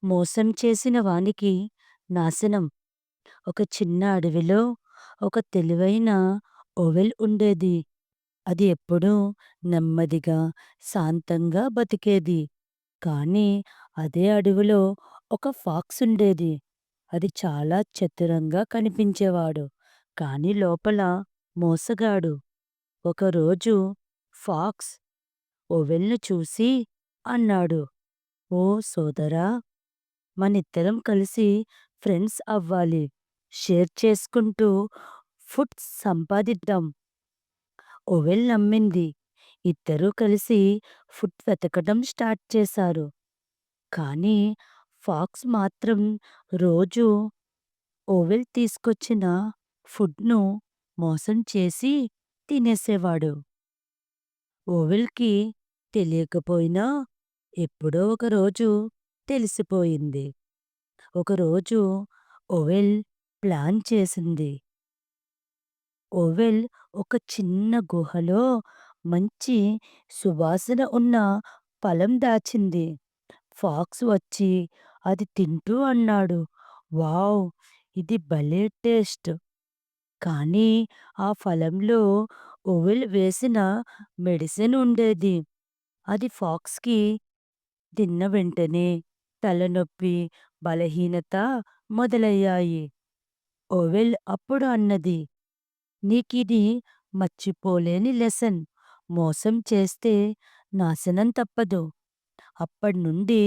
మోసం చేసిన వానికి నాశనం. ఒక చిన్న అడవిలో ఒక తెలివైన ఓవెల్ ఉండేది. అది ఎప్పుడూ నెమ్మదిగా, శాంతంగా బతికేది. కానీ అదే అడవిలో ఒక ఫాక్స్ ఉండేది. అది చాలా చతురంగా కనిపించేవాడు. కానీ లోపల మోసగాడు. ఒకరోజు ఫాక్స్ ఓవెల్‌ని చూసి అన్నాడు, "ఓ సోదరా! మనిద్దరం కలిసి ఫ్రెండ్స్ అవ్వాలి. షేర్ చేసుకుంటూ ఫుడ్ సంపాదిద్దాం." ఓవెల్ నమ్మింది. ఇద్దరూ కలిసి ఫుడ్ వెతకడం స్టార్ట్ చేశారు. కానీ ఫాక్స్ మాత్రం రోజూ ఓవెల్ తీసుకొచ్చిన ఫుడ్‌ను మోసం చేసి తినేసేవాడు. ఓవెల్‌కి తెలియకపోయినా ఎప్పుడో ఒకరోజు తెలిసిపోయింది. ఒకరోజు ఓవెల్ ప్లాన్ చేసింది. ఓవెల్ ఒక చిన్న గుహలో మంచి సువాసన ఉన్న ఫలం దాచింది. ఫాక్స్ వచ్చి అది తింటూ అన్నాడు, "వావ్! ఇది భలే టేస్ట్!" కానీ ఆ ఫలంలో ఓవెల్ వేసిన మెడిసిన్ ఉండేది. అది ఫాక్స్‌కి తిన్న వెంటనే తలనొప్పి, బలహీనత మొదలయ్యాయి. ఓవెల్ అప్పుడు అన్నది, "నీకిది మర్చిపోలేని లెసన్. మోసం చేస్తే నాశనం తప్పదు." అప్పడ్నుండి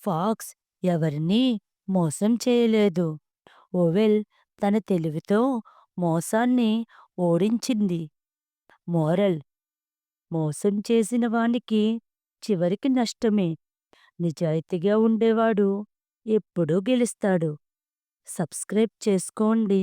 ఫాక్స్ ఎవరినీ మోసం చేయలేదు. ఓవెల్ తన తెలివితో మోసాన్ని ఓడించింది. మోరల్: మోసం చేసిన వానికి చివరికి నష్టమే. నిజాయితీగా ఉండేవాడు ఎప్పుడూ గెలుస్తాడు. సబ్స్క్రైబ్ చేసుకోండి.